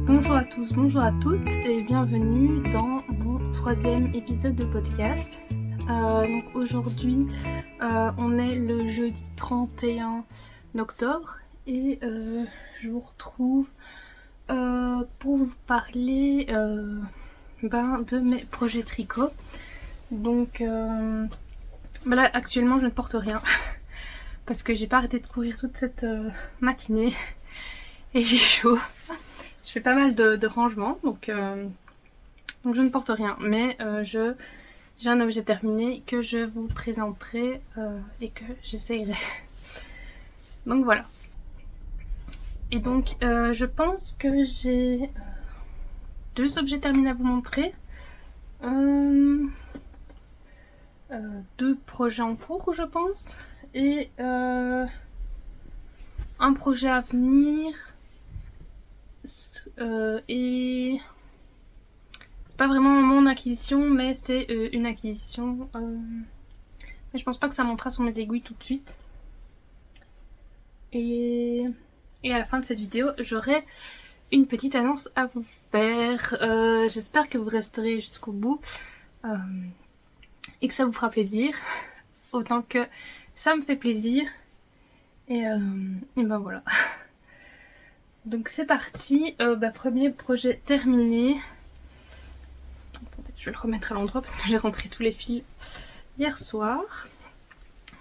Bonjour à tous, bonjour à toutes et bienvenue dans mon 3e épisode de podcast. Donc aujourd'hui on est le jeudi 31 octobre et je vous retrouve pour vous parler de mes projets tricot. Donc là actuellement je ne porte rien parce que j'ai pas arrêté de courir toute cette matinée et j'ai chaud. Je fais pas mal de rangements, donc je ne porte rien, mais j'ai un objet terminé que je vous présenterai et que j'essayerai. Donc voilà. Et donc je pense que j'ai 2 objets terminés à vous montrer. 2 projets en cours, je pense, et un projet à venir. Et pas vraiment mon acquisition, mais c'est une acquisition. Mais je pense pas que ça montera sur mes aiguilles tout de suite. Et à la fin de cette vidéo, j'aurai une petite annonce à vous faire. J'espère que vous resterez jusqu'au bout et que ça vous fera plaisir, autant que ça me fait plaisir. Et ben voilà. Donc c'est parti, premier projet terminé. Attendez, je vais le remettre à l'endroit parce que j'ai rentré tous les fils hier soir.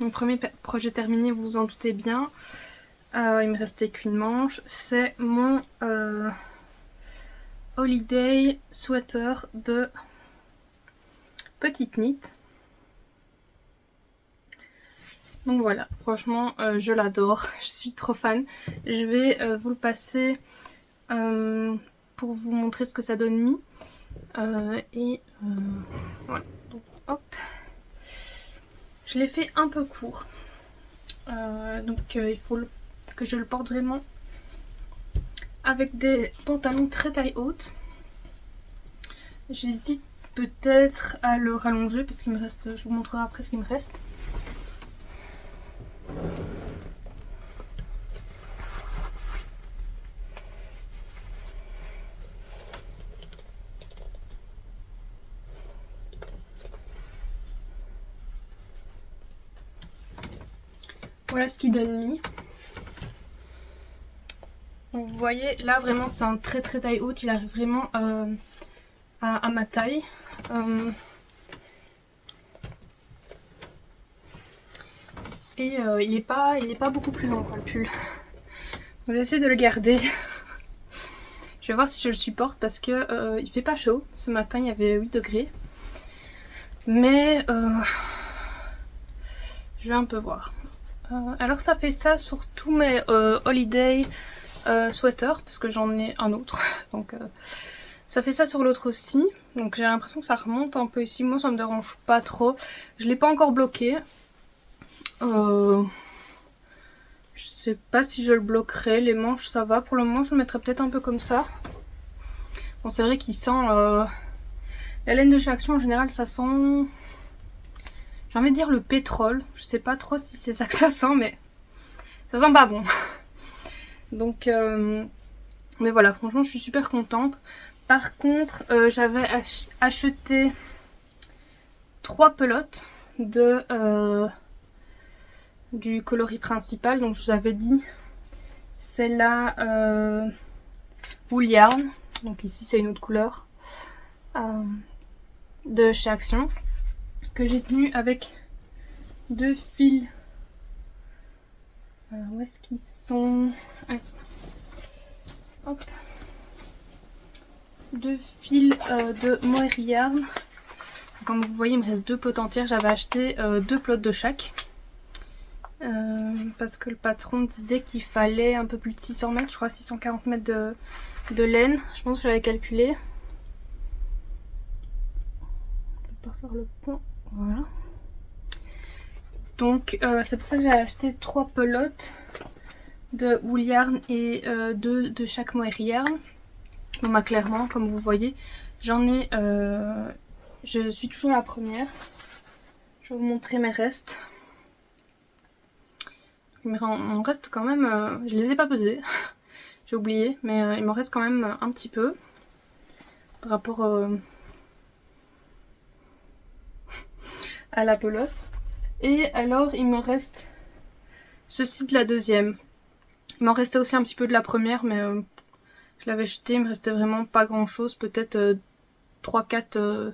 Mon premier projet terminé, vous vous en doutez bien. Il me restait qu'une manche. C'est mon holiday sweater de Petite Knit. Donc voilà, franchement je l'adore, je suis trop fan. Je vais vous le passer pour vous montrer ce que ça donne mis. Voilà, donc hop. Je l'ai fait un peu court. Il faut que je le porte vraiment avec des pantalons très taille haute. J'hésite peut-être à le rallonger parce qu'il me reste, je vous montrerai après ce qu'il me reste. Voilà ce qu'il donne mis. Donc vous voyez, là vraiment c'est un très taille haute, il arrive vraiment à ma taille. Et il est pas beaucoup plus long quoi, le pull. Donc j'essaie de le garder. Je vais voir si je le supporte parce que il fait pas chaud. Ce matin il y avait 8 degrés. Mais je vais un peu voir. Alors ça fait ça sur tous mes holiday sweaters parce que j'en ai un autre. Donc ça fait ça sur l'autre aussi. Donc j'ai l'impression que ça remonte un peu ici. Moi ça me dérange pas trop. Je l'ai pas encore bloqué. Je sais pas si je le bloquerai. Les manches ça va. Pour le moment je le mettrai peut-être un peu comme ça. Bon c'est vrai qu'il sent la laine de chez Action en général ça sent... J'ai envie de dire le pétrole. Je sais pas trop si c'est ça que ça sent, mais ça sent pas bon. Donc, mais voilà, franchement, je suis super contente. Par contre, j'avais acheté 3 pelotes du coloris principal. Donc, je vous avais dit, c'est la Wool Yarn. Donc ici, c'est une autre couleur de chez Action. Que j'ai tenu avec 2 fils. Où est-ce qu'ils sont? Ah, ils sont là. Hop. 2 fils de Mohair Yarn. Comme vous voyez, il me reste 2 pelotes entières. J'avais acheté 2 pelotes de chaque. Parce que le patron disait qu'il fallait un peu plus de 600 mètres. Je crois 640 mètres de laine. Je pense que j'avais calculé. Je vais pas faire le point. Voilà. Donc c'est pour ça que j'ai acheté 3 pelotes de Wool Yarn et 2 de chaque Mohair Yarn. Bon bah clairement comme vous voyez j'en ai je suis toujours la première. Je vais vous montrer mes restes. Il me reste quand même je les ai pas pesés. J'ai oublié, mais il m'en reste quand même un petit peu par rapport à la pelote. Et alors il me reste ceci de la deuxième. Il m'en restait aussi un petit peu de la première, mais je l'avais jeté, il me restait vraiment pas grand chose, peut-être 3-4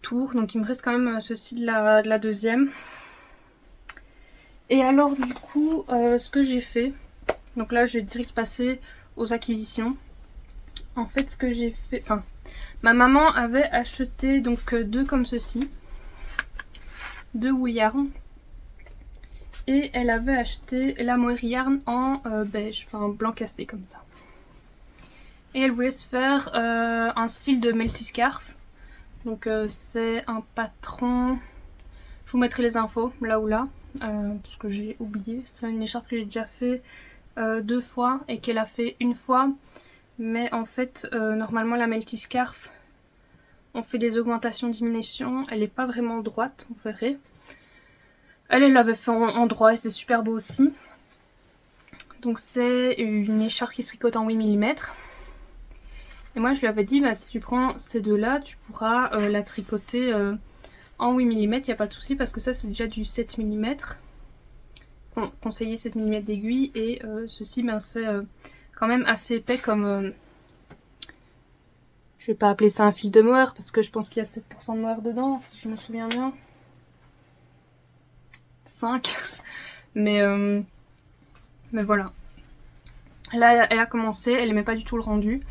tours, donc il me reste quand même ceci de la deuxième. Et alors du coup, ce que j'ai fait, donc là je vais direct passer aux acquisitions. En fait, ce que j'ai fait, enfin, ma maman avait acheté donc deux comme ceci, deux wool yarn, et elle avait acheté la mohair yarn en beige, enfin blanc cassé comme ça. Et elle voulait se faire un style de melty scarf. Donc c'est un patron, je vous mettrai les infos là ou là, parce que j'ai oublié. C'est une écharpe que j'ai déjà fait 2 fois et qu'elle a fait une fois. Mais en fait, normalement la melty scarf, on fait des augmentations, diminutions. Elle n'est pas vraiment droite, vous verrez. Elle l'avait fait en droit et c'est super beau aussi. Donc c'est une écharpe qui se tricote en 8 mm. Et moi je lui avais dit, bah, si tu prends ces deux-là, tu pourras la tricoter en 8 mm, il n'y a pas de souci parce que ça c'est déjà du 7 mm. Conseillé 7 mm d'aiguille et ceci ben, c'est quand même assez épais comme... je vais pas appeler ça un fil de mohair parce que je pense qu'il y a 7% de mohair dedans, si je me souviens bien. 5. Mais voilà. Là elle a commencé, elle aimait pas du tout le rendu.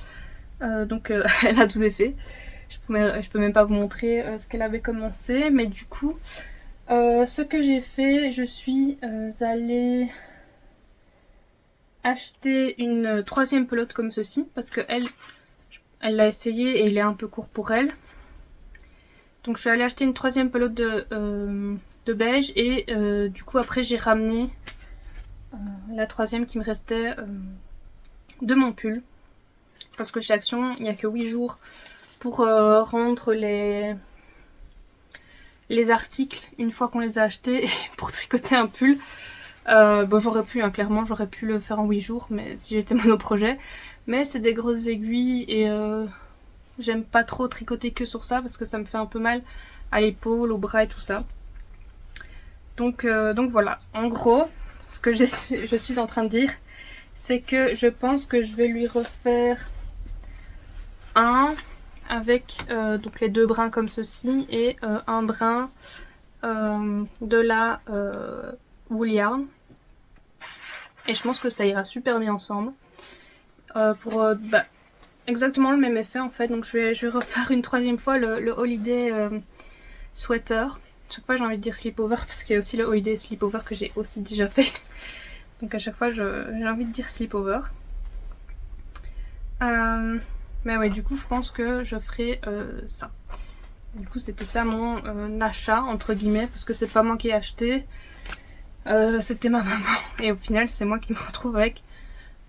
Donc elle a tout défait. Je peux même pas vous montrer ce qu'elle avait commencé. Mais du coup, ce que j'ai fait, je suis allée acheter une troisième pelote comme ceci. Parce que elle l'a essayé et il est un peu court pour elle. Donc je suis allée acheter une troisième pelote de beige. Et du coup après j'ai ramené la troisième qui me restait de mon pull. Parce que chez Action, il n'y a que 8 jours pour rendre les articles une fois qu'on les a achetés et pour tricoter un pull. Bon, j'aurais pu, hein, clairement, j'aurais pu le faire en 8 jours mais si j'étais monoprojet. Mais c'est des grosses aiguilles et j'aime pas trop tricoter que sur ça parce que ça me fait un peu mal à l'épaule, au bras et tout ça. Donc voilà, en gros, ce que je suis en train de dire, c'est que je pense que je vais lui refaire un avec donc les deux brins comme ceci et un brin de la wool yarn. Et je pense que ça ira super bien ensemble. Pour exactement le même effet en fait. Donc je vais refaire une troisième fois le holiday sweater. Chaque fois j'ai envie de dire sleepover parce qu'il y a aussi le holiday sleepover que j'ai aussi déjà fait. Donc à chaque fois j'ai envie de dire sleepover. Mais ouais, du coup je pense que je ferai ça. Du coup c'était ça mon achat entre guillemets parce que c'est pas moi qui ai acheté. C'était ma maman et au final c'est moi qui me retrouve avec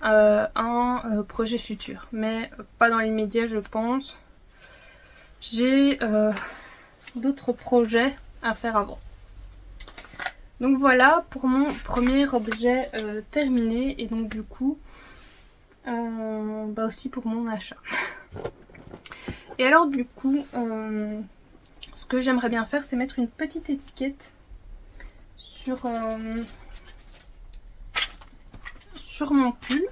un projet futur. Mais pas dans l'immédiat je pense. J'ai d'autres projets à faire avant. Donc voilà pour mon premier objet terminé et donc du coup aussi pour mon achat. Et alors du coup ce que j'aimerais bien faire c'est mettre une petite étiquette sur mon pull.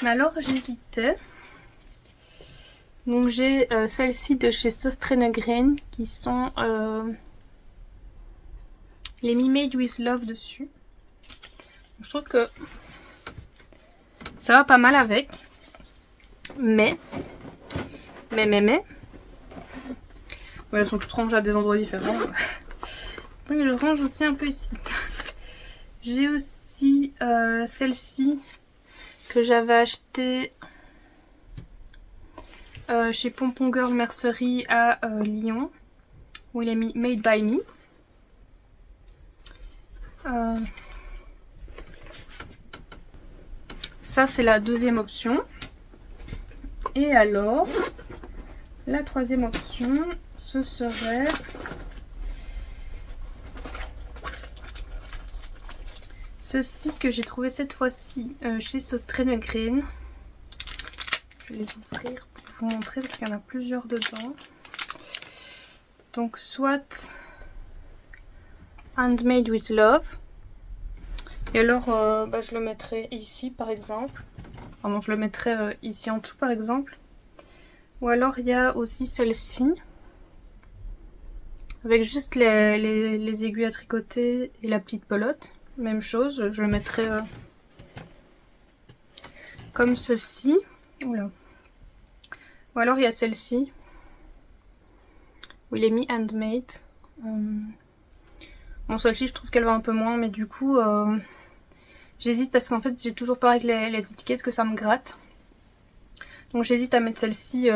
Mais alors j'hésitais. Donc j'ai celle-ci de chez Søstrene qui sont les Me Made with Love dessus. Je trouve que ça va pas mal avec. Mais. Ouais, elles sont toutes rangées à des endroits différents. Donc je range aussi un peu ici. J'ai aussi celle-ci que j'avais achetée chez Pompon Girl Mercerie à Lyon. Où il est mis Made by Me. Ça c'est la deuxième option. Et alors, la troisième option, ce serait ceux-ci que j'ai trouvé cette fois-ci chez Søstrene Grene. Je vais les ouvrir pour vous montrer parce qu'il y en a plusieurs dedans. Donc soit Handmade with Love. Et alors je le mettrai ici par exemple. Pardon, je le mettrai ici en dessous par exemple. Ou alors il y a aussi celle-ci. Avec juste les aiguilles à tricoter et la petite pelote. Même chose, je le mettrai comme ceci. Oula. Ou alors il y a celle-ci. Où il est mis handmade. Bon, celle-ci je trouve qu'elle va un peu moins, mais du coup j'hésite parce qu'en fait j'ai toujours peur avec les étiquettes que ça me gratte. Donc j'hésite à mettre celle-ci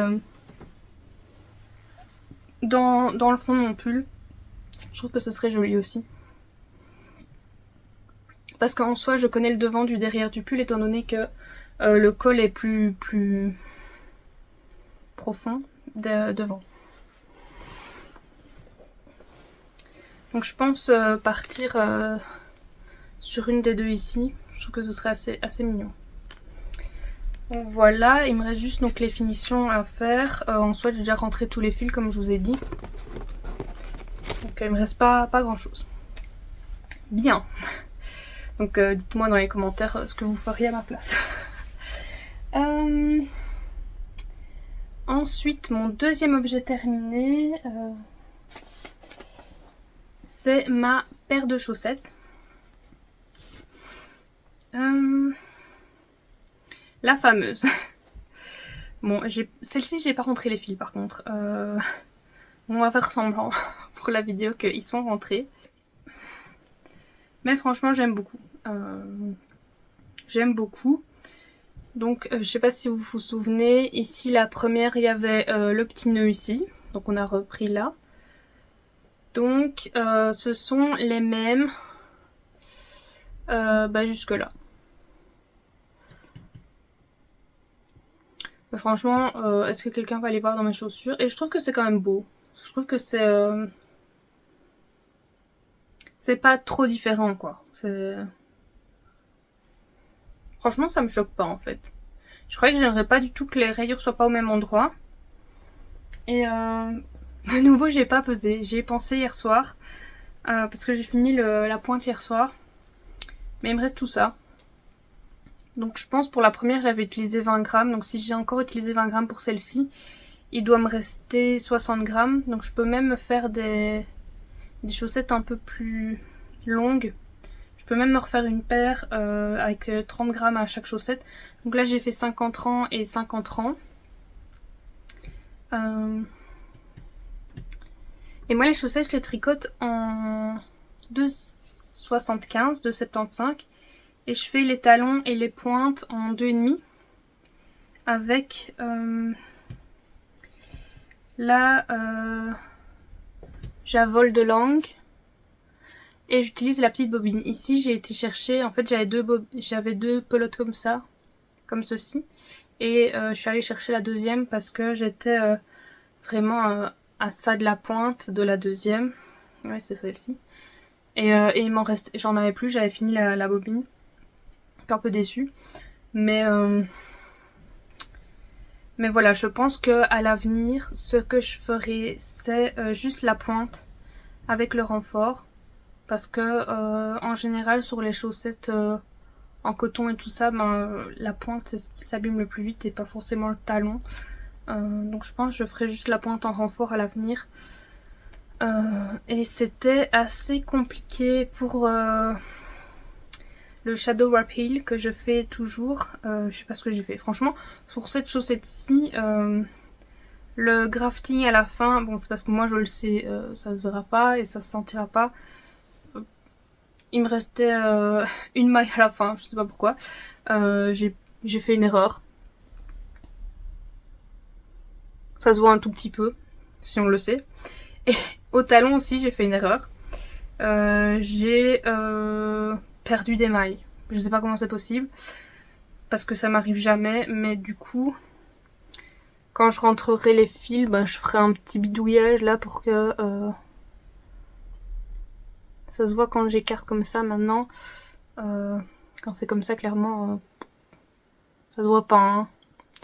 dans le fond de mon pull. Je trouve que ce serait joli aussi. Parce qu'en soi je connais le devant du derrière du pull étant donné que le col est plus profond devant. Donc je pense partir sur une des deux ici. Je trouve que ce serait assez mignon. Donc voilà, il me reste juste donc les finitions à faire. En soi j'ai déjà rentré tous les fils comme je vous ai dit. Donc il me reste pas grand chose. Bien. Donc dites-moi dans les commentaires ce que vous feriez à ma place. Ensuite mon deuxième objet terminé, c'est ma paire de chaussettes. La fameuse. Bon, celle-ci j'ai pas rentré les fils par contre. On va faire semblant pour la vidéo qu'ils sont rentrés. Mais franchement j'aime beaucoup. J'aime beaucoup. Donc je sais pas si vous vous souvenez, ici la première il y avait le petit nœud ici. Donc on a repris là. Donc ce sont les mêmes jusque là. Mais franchement, est-ce que quelqu'un va aller voir dans mes chaussures? Et je trouve que c'est quand même beau. Je trouve que c'est pas trop différent quoi. Franchement ça me choque pas en fait. Je croyais que j'aimerais pas du tout que les rayures soient pas au même endroit. Et de nouveau j'ai pas pesé. J'y ai pensé hier soir. Parce que j'ai fini la pointe hier soir. Mais il me reste tout ça. Donc je pense pour la première j'avais utilisé 20 grammes. Donc si j'ai encore utilisé 20 grammes pour celle-ci, il doit me rester 60 grammes. Donc je peux même me faire des chaussettes un peu plus longues. Je peux même me refaire une paire avec 30 grammes à chaque chaussette. Donc là j'ai fait 50 rangs et 50 rangs. Et moi les chaussettes je les tricote en 2,75, 2,75. Et je fais les talons et les pointes en 2,5. Avec la javole de langue. Et j'utilise la petite bobine. Ici j'ai été chercher, en fait j'avais deux pelotes comme ça, comme ceci. Et je suis allée chercher la deuxième parce que j'étais vraiment à ça de la pointe de la deuxième. Ouais c'est celle-ci. Et il m'en reste, j'en avais plus, j'avais fini la bobine. Un peu déçue. Mais voilà, je pense que à l'avenir, ce que je ferai, c'est juste la pointe avec le renfort. Parce que en général sur les chaussettes en coton et tout ça, la pointe c'est ce qui s'abîme le plus vite et pas forcément le talon. Donc je pense que je ferai juste la pointe en renfort à l'avenir. Et c'était assez compliqué pour le Shadow Wrap Heel que je fais toujours. Je sais pas ce que j'ai fait. Franchement, sur cette chaussette-ci, le grafting à la fin, bon c'est parce que moi je le sais, ça se verra pas et ça se sentira pas. Il me restait une maille à la fin, je sais pas pourquoi. J'ai fait une erreur. Ça se voit un tout petit peu, si on le sait. Et au talon aussi, j'ai fait une erreur. J'ai perdu des mailles. Je sais pas comment c'est possible. Parce que ça m'arrive jamais. Mais du coup, quand je rentrerai les fils, je ferai un petit bidouillage là pour que... ça se voit quand j'écarte comme ça maintenant. Quand c'est comme ça, clairement, ça se voit pas. Hein.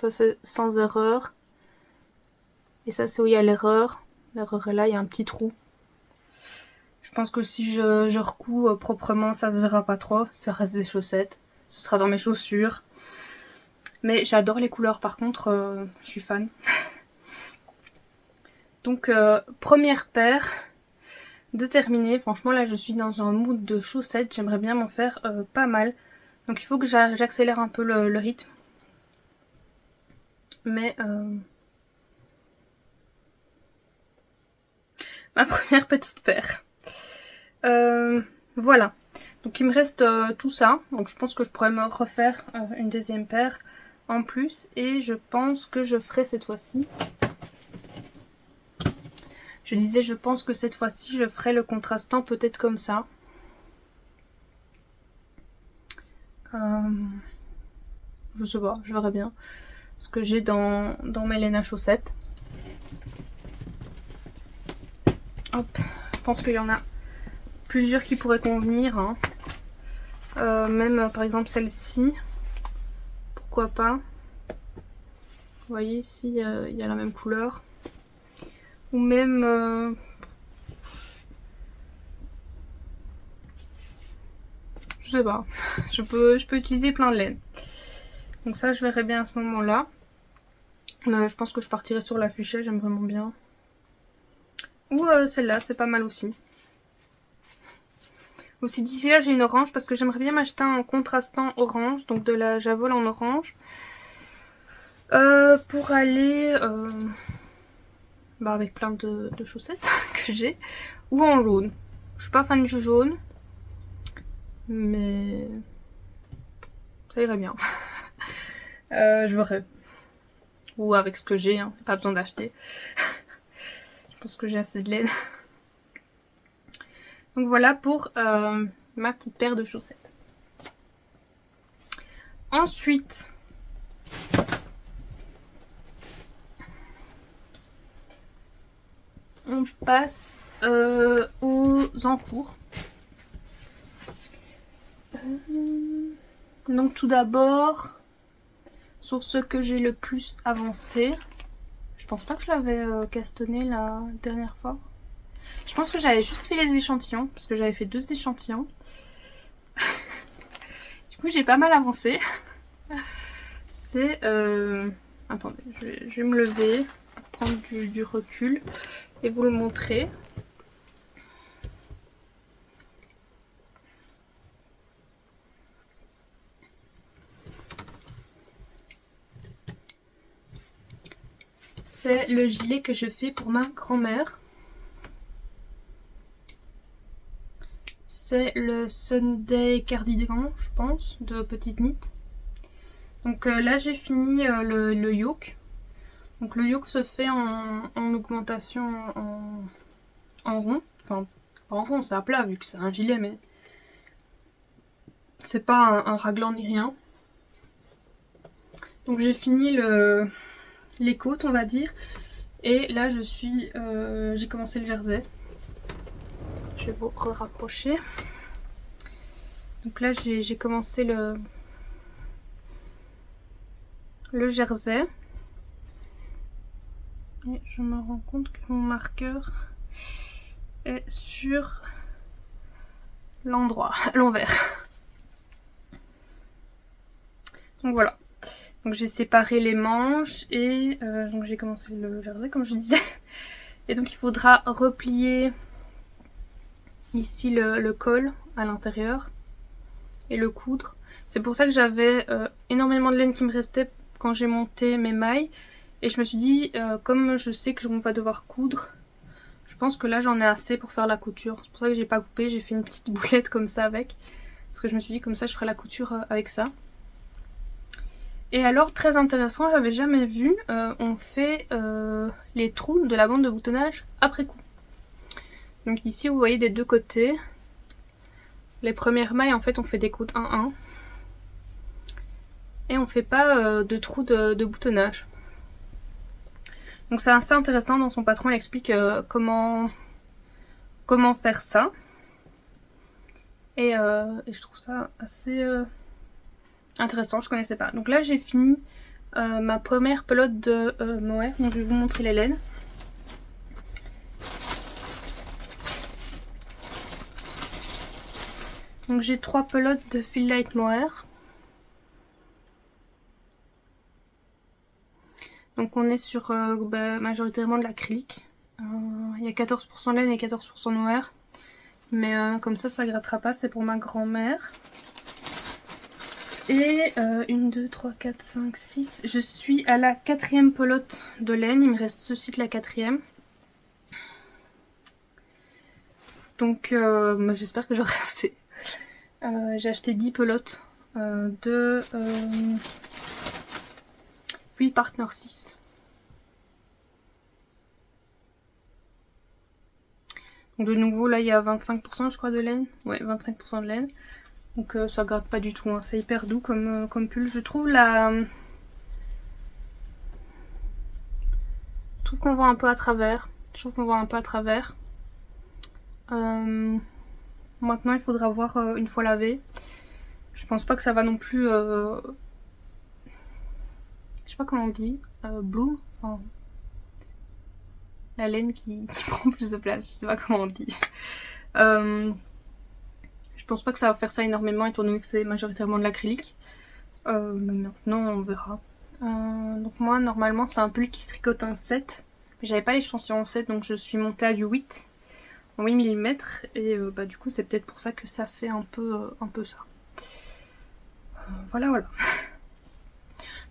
Ça, c'est sans erreur. Et ça, c'est où il y a l'erreur. L'erreur est là, il y a un petit trou. Je pense que si je recouds proprement, ça se verra pas trop. Ça reste des chaussettes. Ce sera dans mes chaussures. Mais j'adore les couleurs, par contre, je suis fan. Donc, première paire de terminer. Franchement, là, je suis dans un mood de chaussettes. J'aimerais bien m'en faire pas mal. Donc, il faut que j'accélère un peu le rythme. Mais... ma première petite paire. Voilà. Donc, il me reste tout ça. Donc, je pense que je pourrais me refaire une deuxième paire en plus. Et je pense que je ferai cette fois-ci... Je disais, je pense que cette fois-ci, je ferai le contrastant peut-être comme ça. Je sais pas, je verrai bien. Ce que j'ai dans mes laines à chaussettes. Hop, je pense qu'il y en a plusieurs qui pourraient convenir. Hein. Même par exemple celle-ci. Pourquoi pas. Vous voyez ici, il y a la même couleur. Ou même... je sais pas. je peux utiliser plein de laine. Donc ça, je verrai bien à ce moment-là. Je pense que je partirai sur la fuchsia, j'aime vraiment bien. Ou celle-là, c'est pas mal aussi. Aussi d'ici là, j'ai une orange parce que j'aimerais bien m'acheter un contrastant orange. Donc de la Javol en orange. Pour aller... avec plein de chaussettes que j'ai. Ou en jaune. Je suis pas fan du jaune. Mais... ça irait bien. Je verrai. Ou avec ce que j'ai, hein. Pas besoin d'acheter. Je pense que j'ai assez de laine. Donc voilà pour ma petite paire de chaussettes. Ensuite... on passe aux encours. Donc tout d'abord, sur ce que j'ai le plus avancé, je pense pas que je l'avais castonné la dernière fois. Je pense que j'avais juste fait les échantillons, parce que j'avais fait 2 échantillons. Du coup j'ai pas mal avancé. C'est... attendez, je vais me lever pour prendre du recul et vous le montrer. C'est le gilet que je fais pour ma grand-mère. C'est le Sunday cardigan, je pense, de Petite Knit. Donc là j'ai fini le yoke. Donc le yoke se fait en augmentation en rond. Enfin, pas en rond, c'est à plat vu que c'est un gilet, mais c'est pas un raglan ni rien. Donc j'ai fini les côtes, on va dire. Et là j'ai commencé le jersey. Je vais vous rapprocher. Donc là j'ai commencé le jersey. Et je me rends compte que mon marqueur est sur l'endroit, l'envers. Donc voilà. Donc j'ai séparé les manches et donc j'ai commencé le jersey comme je disais. Et donc il faudra replier ici le col à l'intérieur et le coudre. C'est pour ça que j'avais énormément de laine qui me restait quand j'ai monté mes mailles. Et je me suis dit, comme je sais que on va devoir coudre, je pense que là j'en ai assez pour faire la couture. C'est pour ça que j'ai pas coupé, j'ai fait une petite boulette comme ça avec. Parce que je me suis dit comme ça je ferai la couture avec ça. Et alors très intéressant, j'avais jamais vu, on fait les trous de la bande de boutonnage après coup. Donc ici vous voyez des deux côtés. Les premières mailles en fait on fait des côtes 1-1. Et on fait pas de trous de boutonnage. Donc c'est assez intéressant, dans son patron il explique comment faire ça. Et je trouve ça assez intéressant, je connaissais pas. Donc là j'ai fini ma première pelote de mohair, donc je vais vous montrer les laines. Donc j'ai 3 pelotes de Feel Light mohair. Donc on est sur majoritairement de l'acrylique. Il y a 14% laine et 14% mohair. Mais comme ça grattera pas, c'est pour ma grand-mère. Et 1, 2, 3, 4, 5, 6. Je suis à la 4e pelote de laine. Il me reste ceci de la 4e. Donc j'espère que j'aurai assez. J'ai acheté 10 pelotes de Feel Partner 6. Donc de nouveau là il y a 25% je crois de laine. Ouais, 25% de laine. Donc ça gratte pas du tout, hein. C'est hyper doux comme pull. Je trouve je trouve qu'on voit un peu à travers. Maintenant il faudra voir une fois lavé. Je pense pas que ça va non plus je sais pas comment on dit, bloom, enfin la laine qui prend plus de place, je sais pas comment on dit. Je pense pas que ça va faire ça énormément étant donné que c'est majoritairement de l'acrylique. Mais maintenant on verra. Donc moi normalement c'est un pull qui se tricote en 7. J'avais pas l'échantillon en 7 donc je suis montée à du 8 en 8 mm et du coup c'est peut-être pour ça que ça fait un peu ça. Voilà.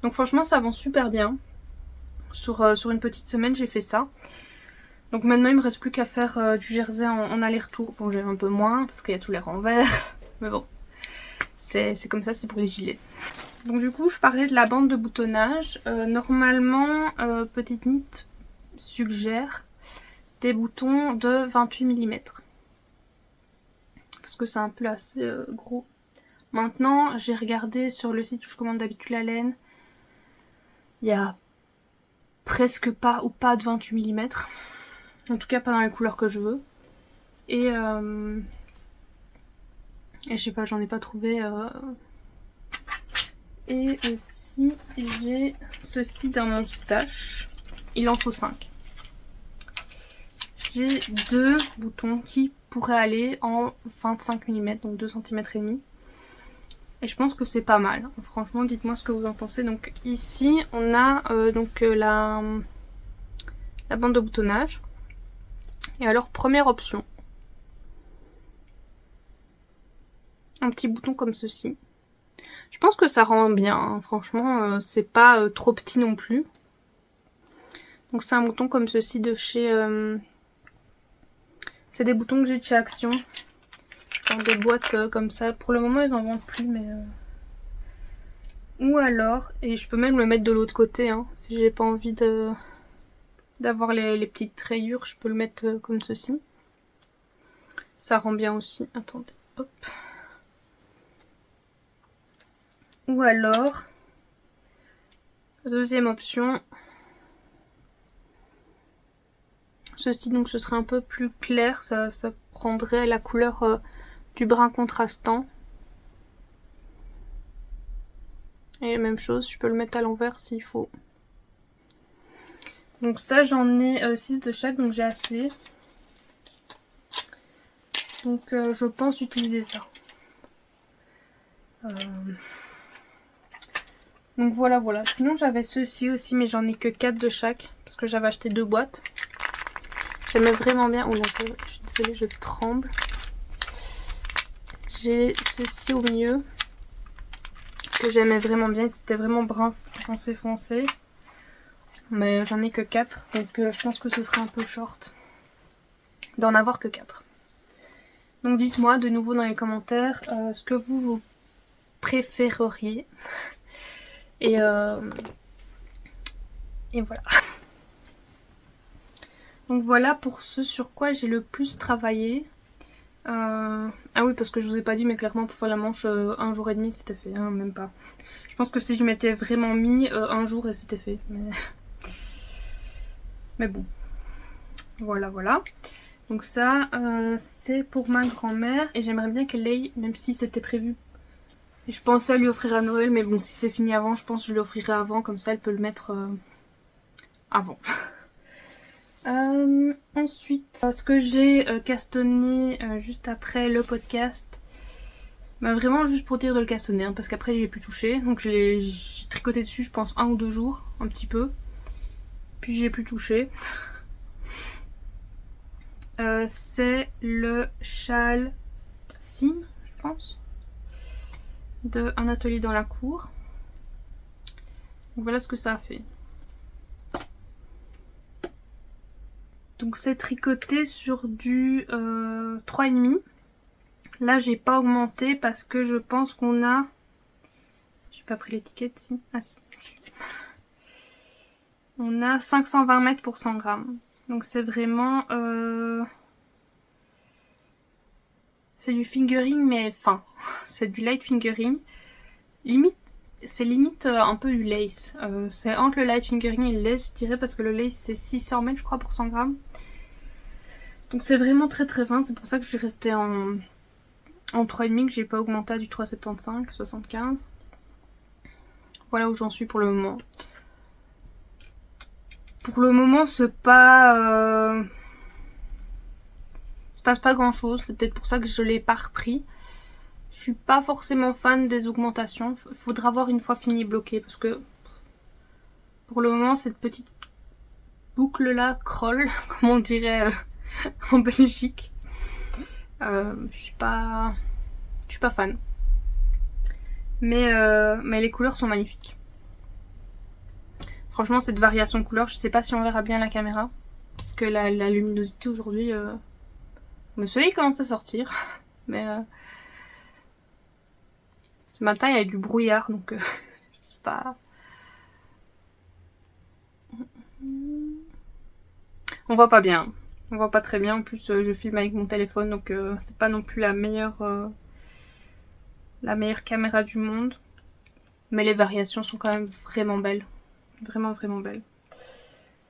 Donc franchement ça avance super bien. Sur une petite semaine j'ai fait ça. Donc maintenant il me reste plus qu'à faire du jersey en aller-retour. Bon j'ai un peu moins parce qu'il y a tous les renvers. Mais bon, c'est comme ça, c'est pour les gilets. Donc du coup je parlais de la bande de boutonnage. Normalement Petite Knit suggère des boutons de 28 mm. Parce que c'est un peu assez gros. Maintenant j'ai regardé sur le site où je commande d'habitude la laine. Il y a presque pas ou pas de 28 mm. En tout cas pas dans les couleurs que je veux. Et je sais pas, j'en ai pas trouvé. Et aussi j'ai ceci dans mon stash. Il en faut 5. J'ai 2 boutons qui pourraient aller en 25 mm, donc 2 cm et demi. Et je pense que c'est pas mal. Franchement, dites-moi ce que vous en pensez. Donc ici, on a la bande de boutonnage. Et alors, première option. Un petit bouton comme ceci. Je pense que ça rend bien. Hein. Franchement, c'est pas trop petit non plus. Donc c'est un bouton comme ceci de chez... c'est des boutons que j'ai de chez Action. Dans des boîtes comme ça. Pour le moment, ils en vendent plus, mais... Ou alors, et je peux même le mettre de l'autre côté, hein, si j'ai pas envie d'avoir les petites rayures, je peux le mettre comme ceci. Ça rend bien aussi. Attendez, hop. Ou alors, deuxième option, ceci, donc ce serait un peu plus clair, ça prendrait la couleur du brun contrastant. Et même chose, je peux le mettre à l'envers s'il faut. Donc ça, j'en ai 6 de chaque, donc j'ai assez. Donc je pense utiliser ça. Donc voilà. Sinon j'avais ceci aussi, mais j'en ai que 4 de chaque. Parce que j'avais acheté 2 boîtes. J'aimais vraiment bien. Oh là, je suis désolée, je tremble. J'ai ceci au milieu. Que j'aimais vraiment bien. C'était vraiment brun foncé. Mais j'en ai que 4. Donc je pense que ce serait un peu short d'en avoir que 4. Donc dites-moi de nouveau dans les commentaires ce que vous préféreriez. Et voilà. Donc voilà pour ce sur quoi j'ai le plus travaillé. Ah oui, parce que je vous ai pas dit, mais clairement pour faire la manche 1 jour et demi c'était fait, hein, même pas. Je pense que si je m'étais vraiment mis 1 jour et c'était fait. Mais bon. Voilà. Donc ça, c'est pour ma grand-mère et j'aimerais bien qu'elle l'ait, même si c'était prévu. Et je pensais lui offrir à Noël, mais bon, si c'est fini avant, je pense que je lui offrirai avant, comme ça elle peut le mettre avant. Ensuite, ce que j'ai castonné juste après le podcast, bah vraiment juste pour dire de le castonner, hein, parce qu'après j'ai plus touché. Donc j'ai tricoté dessus, je pense 1 ou 2 jours, un petit peu. Puis j'ai plus touché. C'est le châle Sim, je pense, de Un atelier dans la cour. Donc voilà ce que ça a fait. Donc c'est tricoté sur du 3,5. Là j'ai pas augmenté parce que je pense qu'on a... J'ai pas pris l'étiquette si. Ah si. On a 520 mètres pour 100 grammes. Donc c'est vraiment... C'est du fingering mais fin. C'est du light fingering. Limite, c'est limite un peu du lace. C'est entre le light fingering et le lace, je dirais, parce que le lace c'est 600 mètres je crois pour 100 grammes. Donc c'est vraiment très très fin. C'est pour ça que je suis restée en 3,5, que j'ai pas augmenté à du 3,75, 75. Voilà où j'en suis pour le moment. Pour le moment, c'est pas... il se passe pas grand chose. C'est peut-être pour ça que je l'ai pas repris. Je suis pas forcément fan des augmentations. Faudra voir une fois fini bloqué. Parce que pour le moment, cette petite boucle là crolle, comme on dirait en Belgique. Je suis pas fan. Mais les couleurs sont magnifiques. Franchement, cette variation de couleurs, je sais pas si on verra bien la caméra. Parce que la luminosité aujourd'hui... le soleil commence à sortir. Mais ce matin, il y a du brouillard. Donc, je sais pas... On voit pas bien. On voit pas très bien. En plus, je filme avec mon téléphone. Donc, c'est pas non plus la meilleure caméra du monde. Mais les variations sont quand même vraiment belles. Vraiment, vraiment belles.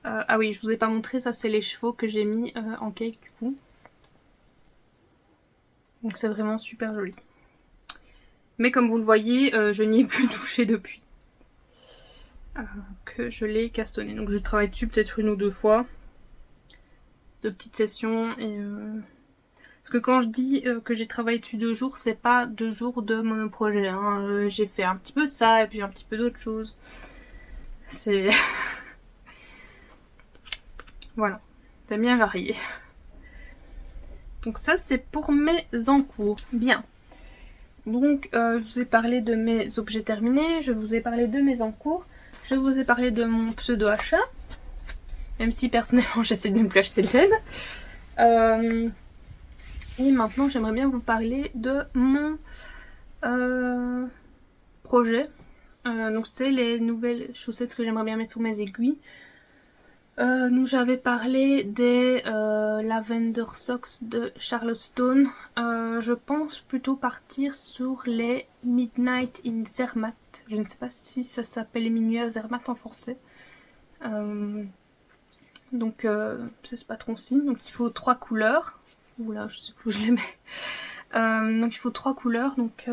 Ah oui, je vous ai pas montré, ça c'est les chevaux que j'ai mis en cake du coup. Donc c'est vraiment super joli. Mais comme vous le voyez, je n'y ai plus touché depuis que je l'ai castonné. Donc je travaille dessus peut-être 1 ou 2 fois. De petites sessions. Et parce que quand je dis que j'ai travaillé dessus 2 jours, c'est pas 2 jours de monoprojet. Hein. J'ai fait un petit peu de ça et puis un petit peu d'autre chose. C'est... Voilà. C'est bien varié. Donc ça c'est pour mes encours. Bien. Donc je vous ai parlé de mes objets terminés, je vous ai parlé de mes encours, je vous ai parlé de mon pseudo achat. Même si personnellement j'essaie de ne plus acheter de laine. Et maintenant j'aimerais bien vous parler de mon projet. Donc c'est les nouvelles chaussettes que j'aimerais bien mettre sur mes aiguilles. Nous j'avais parlé des Lavender Socks de Charlotte Stone. Je pense plutôt partir sur les Midnight in Zermatt. Je ne sais pas si ça s'appelle Minuit à Zermatt en français. Donc c'est ce patron-ci. Donc il faut 3 couleurs. Oula, je sais plus où je les mets. Donc il faut 3 couleurs. Donc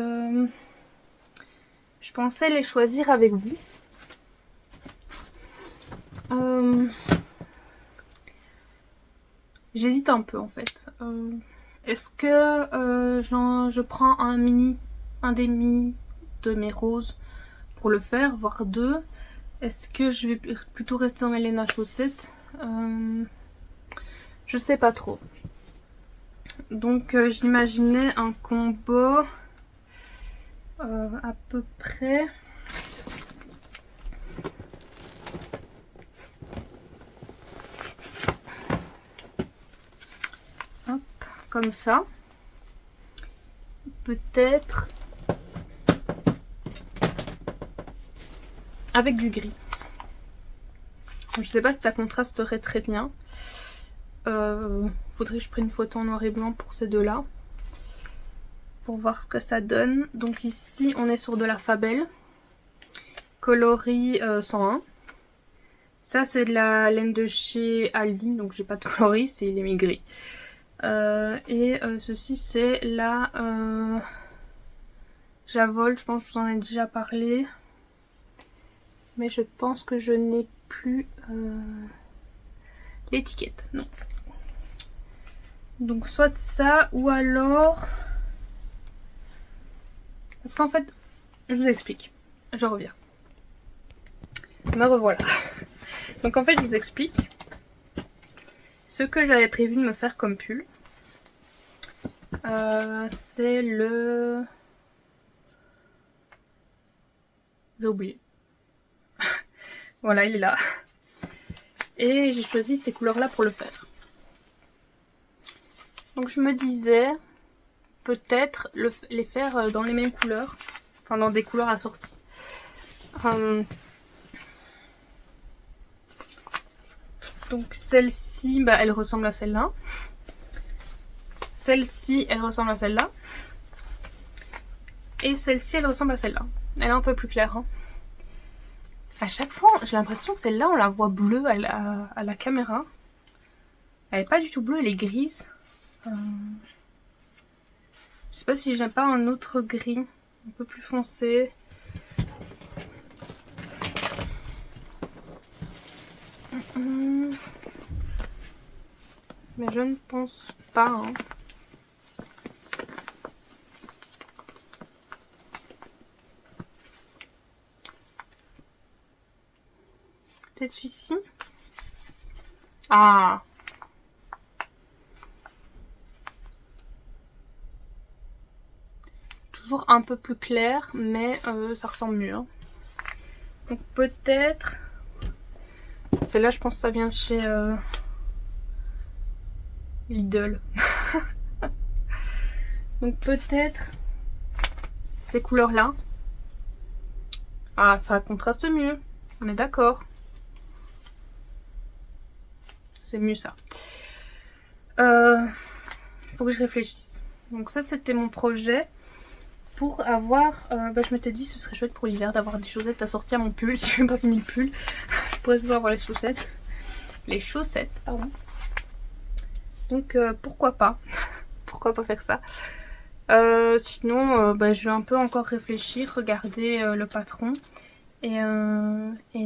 je pensais les choisir avec vous. J'hésite un peu en fait. Est-ce que je prends un des mini de mes roses pour le faire, voire 2. Est-ce que je vais plutôt rester dans mes laines à chaussettes? Je sais pas trop. Donc j'imaginais un combo à peu près... Comme ça. Peut-être avec du gris. Je sais pas si ça contrasterait très bien. Faudrait que je prenne une photo en noir et blanc pour ces deux-là. Pour voir ce que ça donne. Donc ici, on est sur de la Fabel. Coloris 101. Ça, c'est de la laine de chez Aldi. Donc j'ai pas de coloris, c'est les mi-gris. Ceci c'est la Javol, je pense que je vous en ai déjà parlé. Mais je pense que je n'ai plus l'étiquette, non. Donc soit ça ou alors... Parce qu'en fait, je vous explique. Je reviens. Me revoilà. Donc en fait, je vous explique ce que j'avais prévu de me faire comme pull. C'est le... J'ai oublié. Voilà, il est là. Et j'ai choisi ces couleurs-là pour le faire. Donc je me disais peut-être les faire dans les mêmes couleurs. Enfin dans des couleurs assorties. Donc celle-ci, bah, elle ressemble à celle-là. Celle-ci, elle ressemble à celle-là. Et celle-ci, elle ressemble à celle-là. Elle est un peu plus claire. Hein. À chaque fois, j'ai l'impression celle-là, on la voit bleue à la caméra. Elle est pas du tout bleue, elle est grise. Je sais pas si j'aime pas un autre gris, un peu plus foncé. Mais je ne pense pas. Hein. Peut-être celui-ci. Ah! Toujours un peu plus clair, mais ça ressemble mieux. Hein. Donc peut-être... Celle-là, je pense que ça vient de chez Lidl. Donc peut-être ces couleurs-là. Ah, ça contraste mieux. On est d'accord. C'est mieux ça. Faut que je réfléchisse. Donc ça, c'était mon projet. Pour avoir... je m'étais dit ce serait chouette pour l'hiver d'avoir des chaussettes assorties à mon pull. Si je n'ai pas fini le pull, je pourrais toujours avoir les chaussettes. Les chaussettes, pardon. Donc pourquoi pas. Pourquoi pas faire ça. Sinon, je vais un peu encore réfléchir, regarder le patron. Et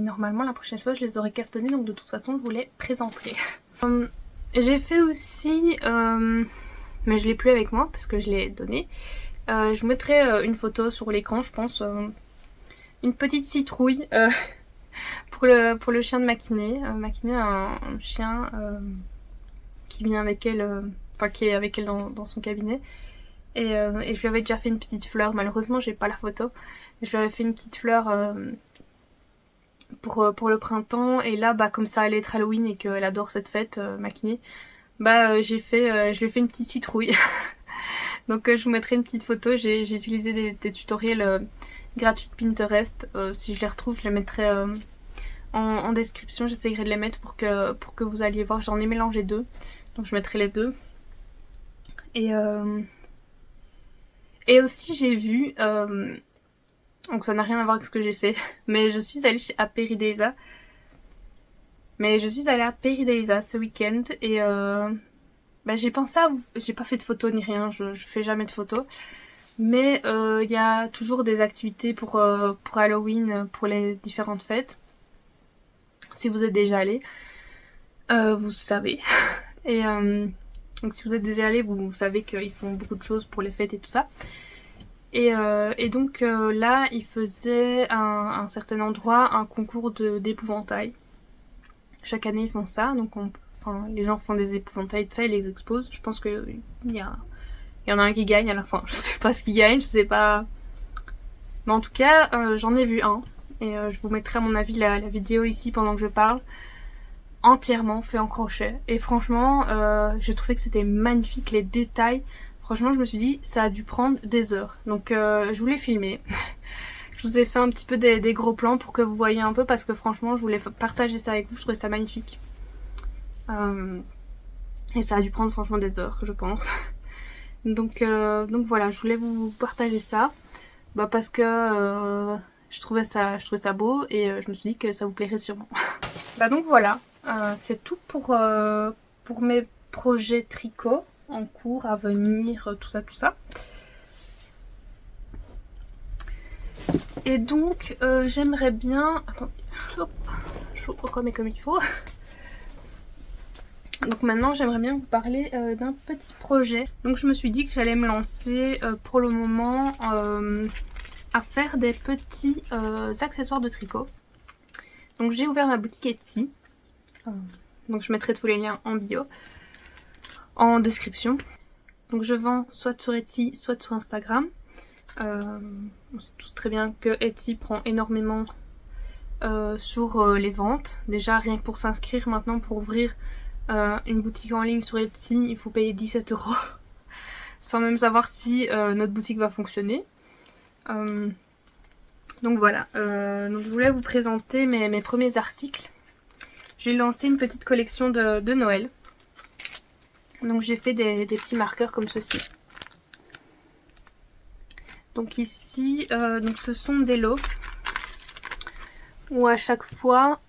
normalement la prochaine fois je les aurai cartonnés, donc de toute façon je vous les présenterai. J'ai fait aussi, mais je l'ai plus avec moi parce que je l'ai donné. Je vous mettrai une photo sur l'écran, je pense. Une petite citrouille pour le chien de Makiné. Makiné a un chien qui vient avec elle, qui est avec elle dans son cabinet. Et je lui avais déjà fait une petite fleur. Malheureusement j'ai pas la photo. Je lui avais fait une petite fleur pour le printemps. Et là comme ça allait être Halloween et qu'elle adore cette fête, Makiné, je lui ai fait une petite citrouille. Donc je vous mettrai une petite photo. J'ai utilisé des tutoriels gratuits de Pinterest. Si je les retrouve, je les mettrai en description. J'essayerai de les mettre pour que vous alliez voir. J'en ai mélangé deux. Donc je mettrai les deux. Et aussi j'ai vu, donc ça n'a rien à voir avec ce que j'ai fait, mais je suis allée à Peridaisa. Ce week-end et j'ai pensé à vous... J'ai pas fait de photos ni rien, je fais jamais de photos. Mais il y a toujours des activités pour Halloween, pour les différentes fêtes. Si vous êtes déjà allé, vous savez. Et donc si vous êtes déjà allé, vous savez qu'ils font beaucoup de choses pour les fêtes et tout ça. Et donc là, ils faisaient à un certain endroit un concours d'épouvantail. Chaque année, ils font ça. Donc les gens font des épouvantails, tout ça, ils les exposent. Je pense qu'il y en a un qui gagne à la fin. Je sais pas ce qu'il gagne, je sais pas. Mais en tout cas, j'en ai vu un. Et je vous mettrai à mon avis la vidéo ici pendant que je parle. Entièrement fait en crochet. Et franchement, je trouvais que c'était magnifique, les détails. Franchement, je me suis dit, ça a dû prendre des heures. Donc, je voulais filmer. Je vous ai fait un petit peu des gros plans pour que vous voyez un peu. Parce que franchement, je voulais partager ça avec vous. Je trouvais ça magnifique. Et ça a dû prendre franchement des heures, je pense. Donc voilà, je voulais vous partager ça. Parce que je trouvais ça beau. Et je me suis dit que ça vous plairait sûrement. Donc voilà. C'est tout pour mes projets tricot. en cours à venir, tout ça, tout ça. Et donc j'aimerais bien... Attendez, hop, je remets comme il faut. Donc maintenant j'aimerais bien vous parler d'un petit projet. Donc je me suis dit que j'allais me lancer pour le moment à faire des petits accessoires de tricot. Donc j'ai ouvert ma boutique Etsy. Donc je mettrai tous les liens en bio, en description. Donc je vends soit sur Etsy, soit sur Instagram. On sait tous très bien que Etsy prend énormément sur les ventes. Déjà rien que pour s'inscrire maintenant pour ouvrir une boutique en ligne sur Etsy, il faut payer 17 € sans même savoir si notre boutique va fonctionner. Donc voilà, donc je voulais vous présenter mes premiers articles. J'ai lancé une petite collection de Noël. Donc j'ai fait des petits marqueurs comme ceci. Donc ici, donc ce sont des lots où à chaque fois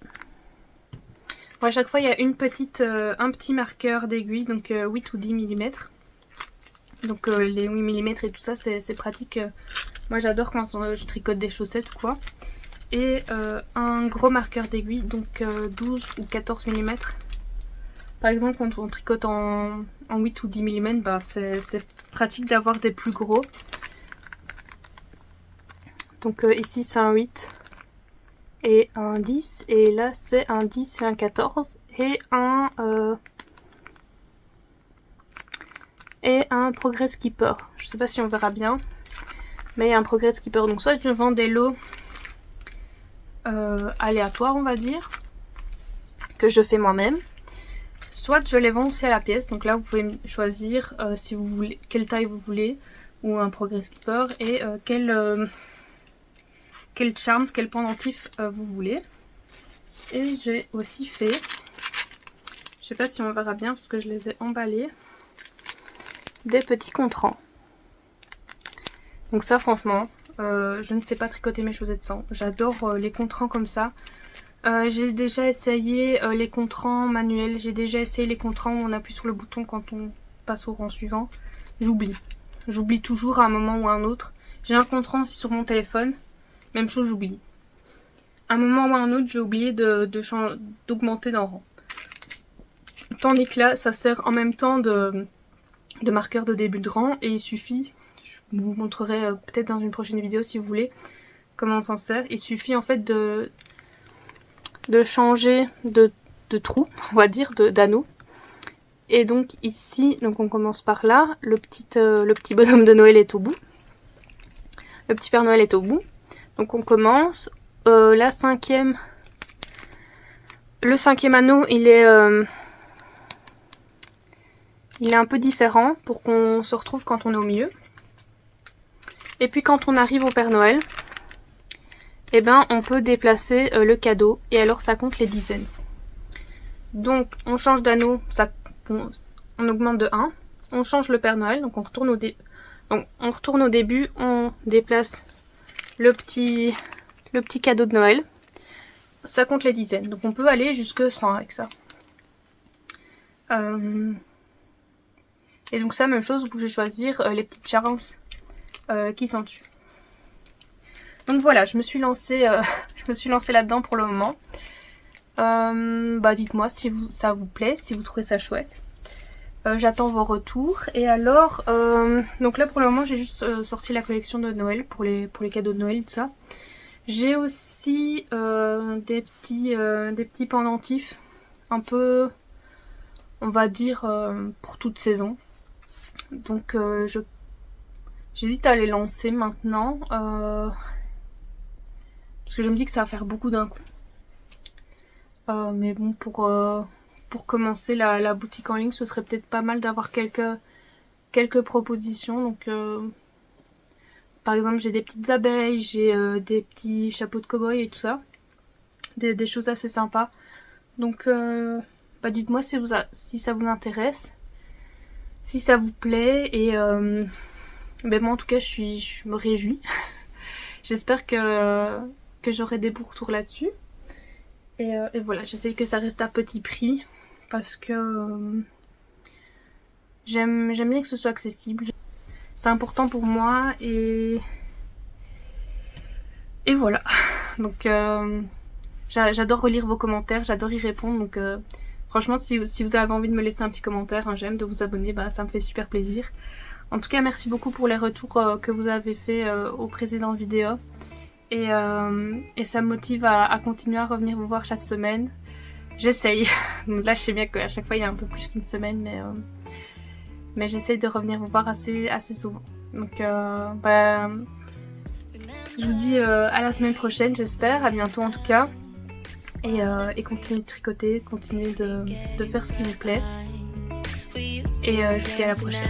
il y a un petit marqueur d'aiguille, donc 8 ou 10 mm. Donc les 8 mm et tout ça, c'est pratique. Moi j'adore quand je tricote des chaussettes ou quoi. Et un gros marqueur d'aiguille, donc 12 ou 14 mm. Par exemple quand on tricote en 8 ou 10 mm, bah, c'est pratique d'avoir des plus gros. Donc ici c'est un 8 et un 10, et là c'est un 10 et un 14 et un Progress Keeper. Je sais pas si on verra bien, mais il y a un Progress Keeper. Donc soit je vends des lots aléatoires, on va dire, que je fais moi-même, soit je les vends aussi à la pièce. Donc là vous pouvez choisir si vous voulez quelle taille vous voulez, ou un Progress Keeper, et quel charms, quel pendentif vous voulez. Et j'ai aussi fait, je sais pas si on verra bien parce que je les ai emballés, des petits contrants. Donc ça franchement, je ne sais pas tricoter mes chaussettes sans. J'adore les contrants comme ça. J'ai déjà essayé les contrants manuels, j'ai déjà essayé les contrants où on appuie sur le bouton quand on passe au rang suivant. J'oublie toujours à un moment ou à un autre. J'ai un contrant aussi sur mon téléphone, même chose, j'oublie. À un moment ou à un autre, j'ai oublié d'augmenter d'un rang. Tandis que là, ça sert en même temps de marqueur de début de rang, et il suffit, je vous montrerai peut-être dans une prochaine vidéo si vous voulez comment on s'en sert. Il suffit en fait de changer de trou, on va dire, d'anneau. Et donc ici, donc on commence par là, le petit bonhomme de Noël est au bout. Le petit Père Noël est au bout. Donc on commence. Le cinquième anneau, il est un peu différent pour qu'on se retrouve quand on est au milieu. Et puis quand on arrive au Père Noël, eh ben on peut déplacer le cadeau, et alors ça compte les dizaines. Donc on change d'anneau, on augmente de 1. On change le Père Noël, donc on retourne au début, on déplace le petit cadeau de Noël. Ça compte les dizaines, donc on peut aller jusque 100 avec ça. Et donc ça, même chose, vous pouvez choisir les petites charms qui sont dessus. Donc voilà, je me suis lancée là-dedans pour le moment. Bah dites-moi si ça vous plaît, si vous trouvez ça chouette. J'attends vos retours. Et alors, donc là pour le moment j'ai juste sorti la collection de Noël pour les cadeaux de Noël, tout ça. J'ai aussi des petits pendentifs, un peu, on va dire, pour toute saison. Donc j'hésite à les lancer maintenant, parce que je me dis que ça va faire beaucoup d'un coup. Mais bon, pour commencer la boutique en ligne, ce serait peut-être pas mal d'avoir quelques propositions. Donc par exemple, j'ai des petites abeilles, j'ai des petits chapeaux de cow-boy et tout ça. Des choses assez sympas. Donc bah dites-moi si ça vous intéresse, si ça vous plaît. Et ben moi en tout cas je me réjouis. J'espère que j'aurai des bons retours là-dessus. Et voilà, j'essaye que ça reste à petit prix, parce que J'aime bien que ce soit accessible. C'est important pour moi et voilà. Donc j'adore relire vos commentaires, j'adore y répondre. Donc franchement, si vous avez envie de me laisser un petit commentaire, un j'aime, de vous abonner, bah ça me fait super plaisir. En tout cas, merci beaucoup pour les retours que vous avez fait aux précédentes vidéos. Et ça me motive à continuer à revenir vous voir chaque semaine. J'essaye. Là, je sais bien qu'à chaque fois, il y a un peu plus qu'une semaine, mais j'essaye de revenir vous voir assez souvent. Donc, bah, je vous dis à la semaine prochaine, j'espère. À bientôt en tout cas. Et continuez de tricoter, continuez de faire ce qui vous plaît. Et je vous dis à la prochaine.